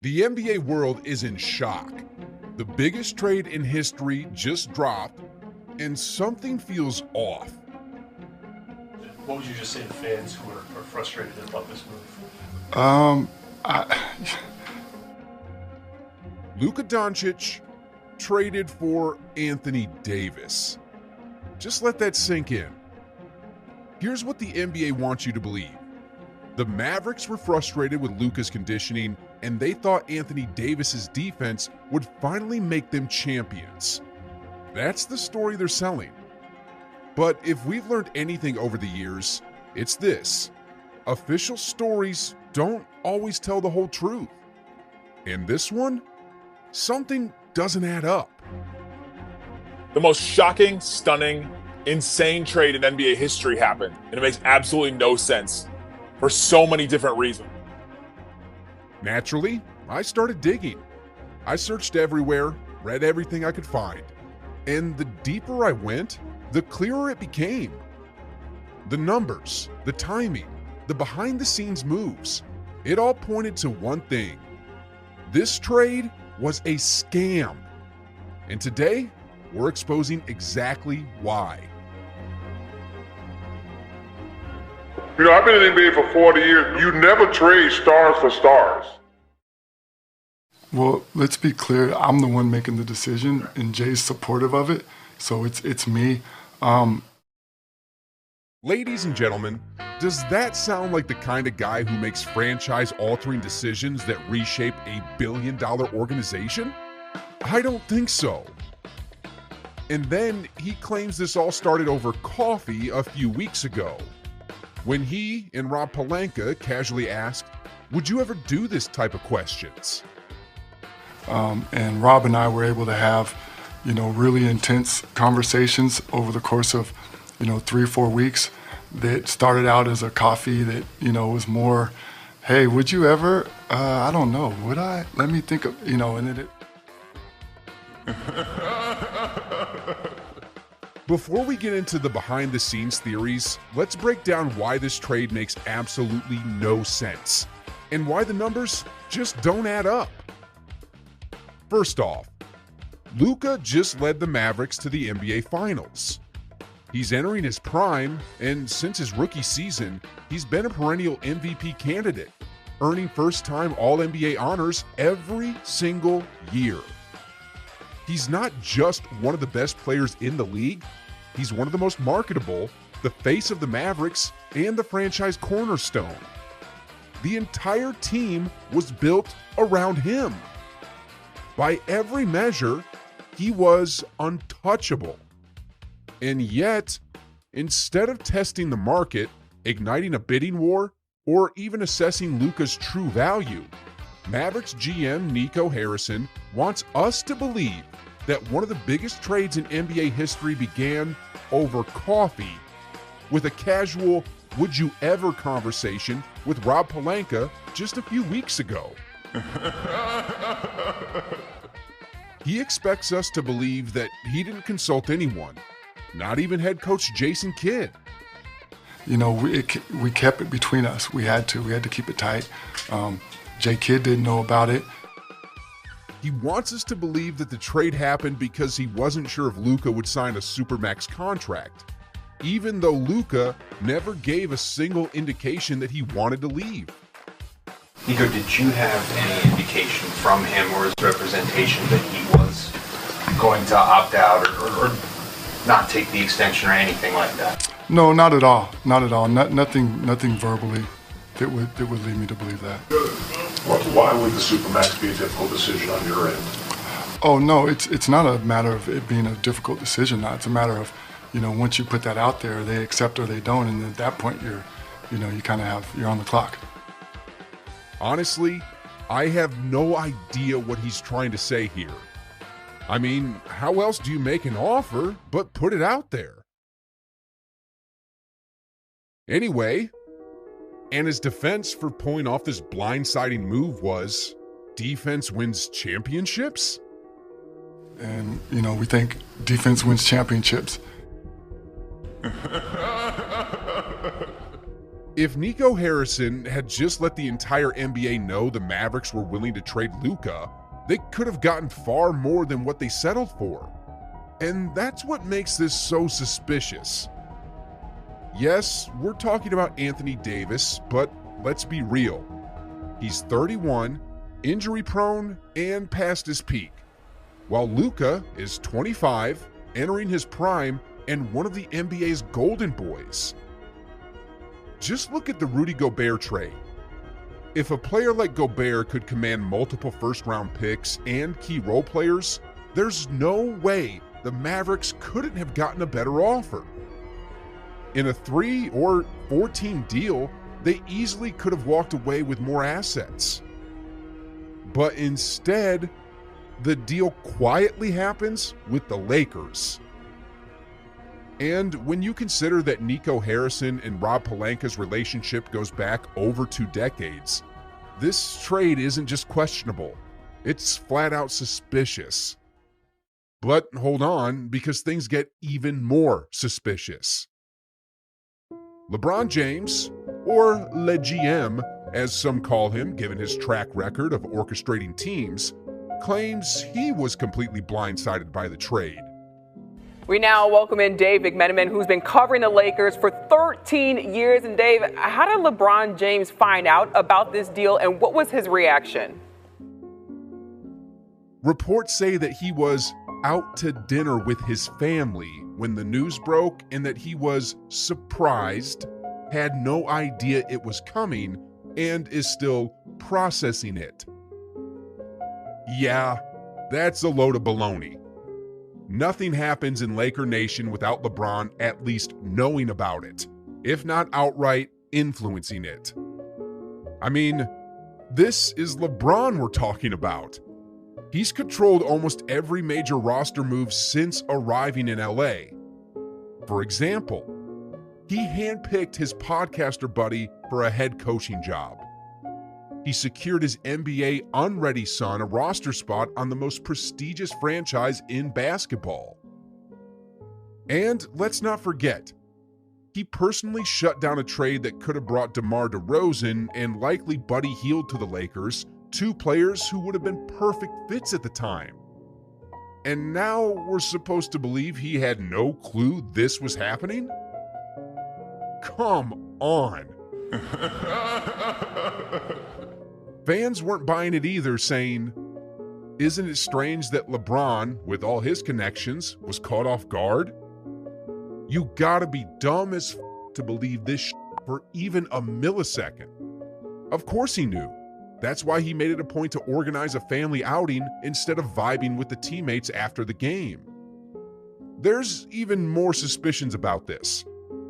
The NBA world is in shock. The biggest trade in history just dropped, and something feels off. What would you just say to fans who are frustrated about this move? Luka Dončić traded for Anthony Davis. Just let that sink in. Here's what the NBA wants you to believe. The Mavericks were frustrated with Luka's conditioning, and they thought Anthony Davis's defense would finally make them champions. That's the story they're selling. But if we've learned anything over the years, it's this. Official stories don't always tell the whole truth. And this one, something doesn't add up. The most shocking, stunning, insane trade in NBA history happened, and it makes absolutely no sense for so many different reasons. Naturally, I started digging. I searched everywhere, read everything I could find. And the deeper I went, the clearer it became. The numbers, the timing, the behind-the-scenes moves, it all pointed to one thing. This trade was a scam. And today, we're exposing exactly why. You know, I've been in the NBA for 40 years. You never trade stars for stars. Well, let's be clear. I'm the one making the decision, and Jay's supportive of it, so it's me. Ladies and gentlemen, does that sound like the kind of guy who makes franchise-altering decisions that reshape a billion-dollar organization? I don't think so. And then he claims this all started over coffee a few weeks ago, when he and Rob Pelinka casually asked, "Would you ever do this type of questions?" And Rob and I were able to have, really intense conversations over the course of, 3 or 4 weeks that started out as a coffee that, was more, hey, would you ever, I don't know, would I? Let me think of, and then it. Before we get into the behind-the-scenes theories, let's break down why this trade makes absolutely no sense and why the numbers just don't add up. First off, Luka just led the Mavericks to the NBA Finals. He's entering his prime, and since his rookie season, he's been a perennial MVP candidate, earning first-time All-NBA honors every single year. He's not just one of the best players in the league, he's one of the most marketable, the face of the Mavericks, and the franchise cornerstone. The entire team was built around him. By every measure, he was untouchable. And yet, instead of testing the market, igniting a bidding war, or even assessing Luka's true value, Mavericks GM Nico Harrison wants us to believe that one of the biggest trades in NBA history began over coffee with a casual "would you ever" conversation with Rob Pelinka just a few weeks ago. He expects us to believe that he didn't consult anyone, not even head coach Jason Kidd. We kept it between us. We had to keep it tight. Jay Kidd didn't know about it. He wants us to believe that the trade happened because he wasn't sure if Luka would sign a Supermax contract, even though Luka never gave a single indication that he wanted to leave. Nico, did you have any indication from him or his representation that he was going to opt out or not take the extension or anything like that? No, not at all. Not at all. Nothing verbally that would lead me to believe that. Why would the Supermax be a difficult decision on your end? Oh no, it's not a matter of it being a difficult decision. It's a matter of, once you put that out there, they accept or they don't, and at that point you're on the clock. Honestly, I have no idea what he's trying to say here. I mean, how else do you make an offer but put it out there? Anyway, and his defense for pulling off this blindsiding move was, defense wins championships? And, we think defense wins championships. If Nico Harrison had just let the entire NBA know the Mavericks were willing to trade Luka, they could have gotten far more than what they settled for. And that's what makes this so suspicious. Yes, we're talking about Anthony Davis, but let's be real. He's 31, injury-prone, and past his peak, while Luka is 25, entering his prime, and one of the NBA's golden boys. Just look at the Rudy Gobert trade. If a player like Gobert could command multiple first-round picks and key role players, there's no way the Mavericks couldn't have gotten a better offer. In a 3 or 4-team deal, they easily could have walked away with more assets. But instead, the deal quietly happens with the Lakers. And when you consider that Nico Harrison and Rob Pelinka's relationship goes back over 2 decades, this trade isn't just questionable, it's flat out suspicious. But hold on, because things get even more suspicious. LeBron James, or Le GM, as some call him given his track record of orchestrating teams, claims he was completely blindsided by the trade. We now welcome in Dave McMenamin, who's been covering the Lakers for 13 years. And Dave, how did LeBron James find out about this deal, and what was his reaction? Reports say that he was out to dinner with his family when the news broke, and that he was surprised, had no idea it was coming, and is still processing it. Yeah, that's a load of baloney. Nothing happens in Laker Nation without LeBron at least knowing about it, if not outright influencing it. I mean, this is LeBron we're talking about. He's controlled almost every major roster move since arriving in LA. For example, he handpicked his podcaster buddy for a head coaching job. He secured his NBA unready son a roster spot on the most prestigious franchise in basketball. And let's not forget, he personally shut down a trade that could have brought DeMar DeRozan and likely Buddy Hield to the Lakers, 2 players who would have been perfect fits at the time. And now we're supposed to believe he had no clue this was happening? Come on. Fans weren't buying it either, saying, "Isn't it strange that LeBron, with all his connections, was caught off guard? You gotta be dumb as to believe this for even a millisecond." Of course he knew. That's why he made it a point to organize a family outing instead of vibing with the teammates after the game. There's even more suspicions about this,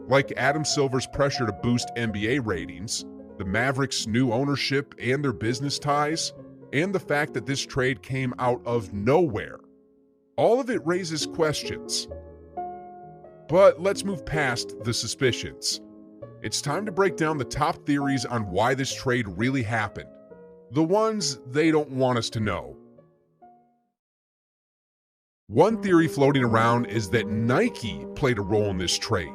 like Adam Silver's pressure to boost NBA ratings, the Mavericks' new ownership and their business ties, and the fact that this trade came out of nowhere. All of it raises questions. But let's move past the suspicions. It's time to break down the top theories on why this trade really happened. The ones they don't want us to know. One theory floating around is that Nike played a role in this trade.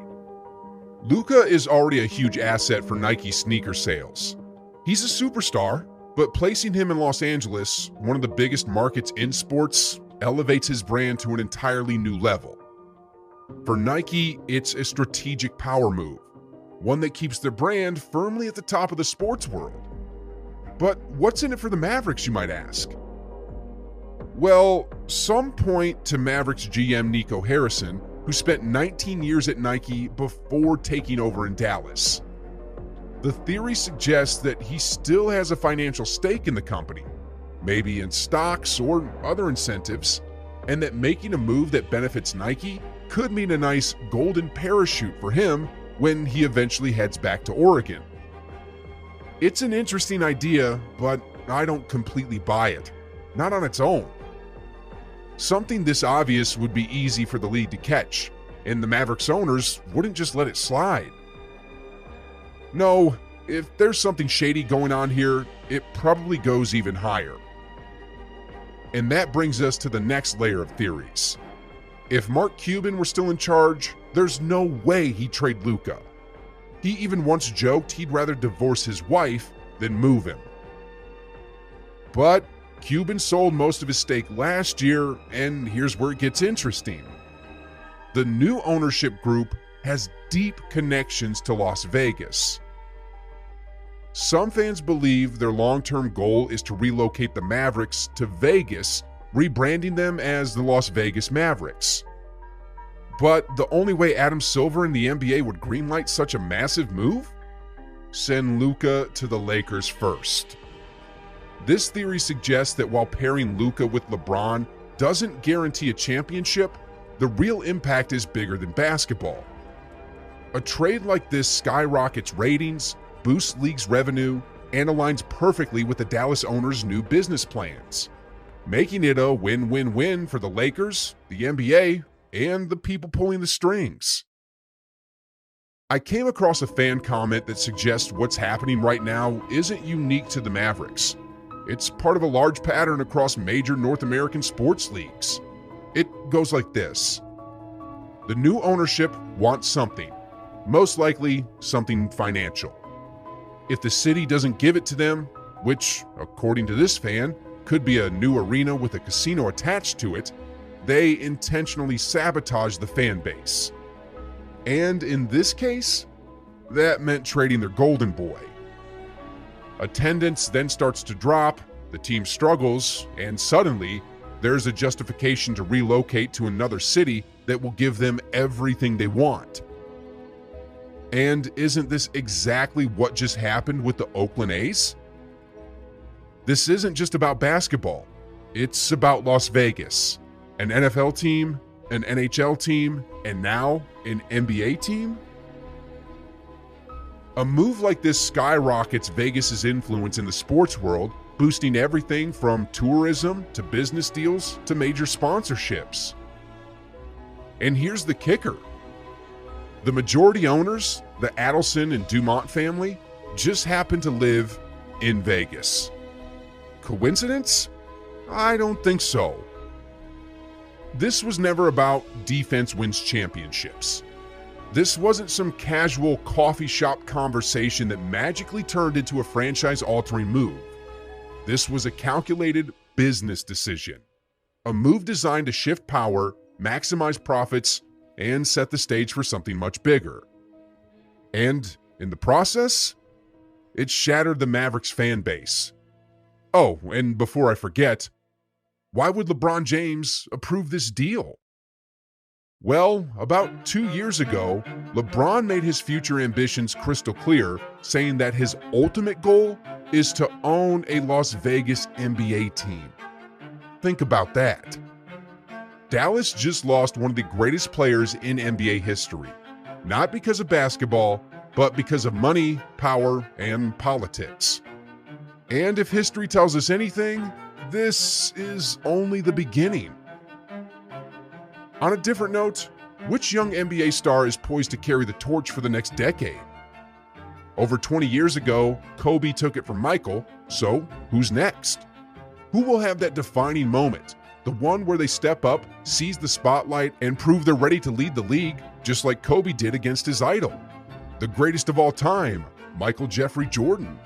Luka is already a huge asset for Nike sneaker sales. He's a superstar, but placing him in Los Angeles, one of the biggest markets in sports, elevates his brand to an entirely new level. For Nike, it's a strategic power move, one that keeps their brand firmly at the top of the sports world. But what's in it for the Mavericks, you might ask? Well, some point to Mavericks GM Nico Harrison, who spent 19 years at Nike before taking over in Dallas. The theory suggests that he still has a financial stake in the company, maybe in stocks or other incentives, and that making a move that benefits Nike could mean a nice golden parachute for him when he eventually heads back to Oregon. It's an interesting idea, but I don't completely buy it. Not on its own. Something this obvious would be easy for the league to catch, and the Mavericks owners wouldn't just let it slide. No, if there's something shady going on here, it probably goes even higher. And that brings us to the next layer of theories. If Mark Cuban were still in charge, there's no way he'd trade Luka. He even once joked he'd rather divorce his wife than move him. But Cuban sold most of his stake last year, and here's where it gets interesting. The new ownership group has deep connections to Las Vegas. Some fans believe their long-term goal is to relocate the Mavericks to Vegas, rebranding them as the Las Vegas Mavericks. But the only way Adam Silver and the NBA would greenlight such a massive move? Send Luka to the Lakers first. This theory suggests that while pairing Luka with LeBron doesn't guarantee a championship, the real impact is bigger than basketball. A trade like this skyrockets ratings, boosts league's revenue, and aligns perfectly with the Dallas owners' new business plans, making it a win-win-win for the Lakers, the NBA, and the people pulling the strings. I came across a fan comment that suggests what's happening right now isn't unique to the Mavericks. It's part of a large pattern across major North American sports leagues. It goes like this. The new ownership wants something, most likely something financial. If the city doesn't give it to them, which, according to this fan, could be a new arena with a casino attached to it, they intentionally sabotage the fan base. And in this case, that meant trading their golden boy. Attendance then starts to drop, the team struggles, and suddenly, there's a justification to relocate to another city that will give them everything they want. And isn't this exactly what just happened with the Oakland A's? This isn't just about basketball. It's about Las Vegas, an NFL team, an NHL team, and now an NBA team? A move like this skyrockets Vegas's influence in the sports world, boosting everything from tourism to business deals to major sponsorships. And here's the kicker. The majority owners, the Adelson and Dumont family, just happen to live in Vegas. Coincidence? I don't think so. This was never about defense wins championships. This wasn't some casual coffee shop conversation that magically turned into a franchise-altering move. This was a calculated business decision, a move designed to shift power, maximize profits, and set the stage for something much bigger. And in the process, it shattered the Mavericks fan base. Oh, and before I forget, why would LeBron James approve this deal? Well, about 2 years ago, LeBron made his future ambitions crystal clear, saying that his ultimate goal is to own a Las Vegas NBA team. Think about that. Dallas just lost one of the greatest players in NBA history, not because of basketball, but because of money, power, and politics. And if history tells us anything, this is only the beginning. On a different note, which young NBA star is poised to carry the torch for the next decade? Over 20 years ago, Kobe took it from Michael, so who's next? Who will have that defining moment, the one where they step up, seize the spotlight, and prove they're ready to lead the league, just like Kobe did against his idol? The greatest of all time, Michael Jeffrey Jordan.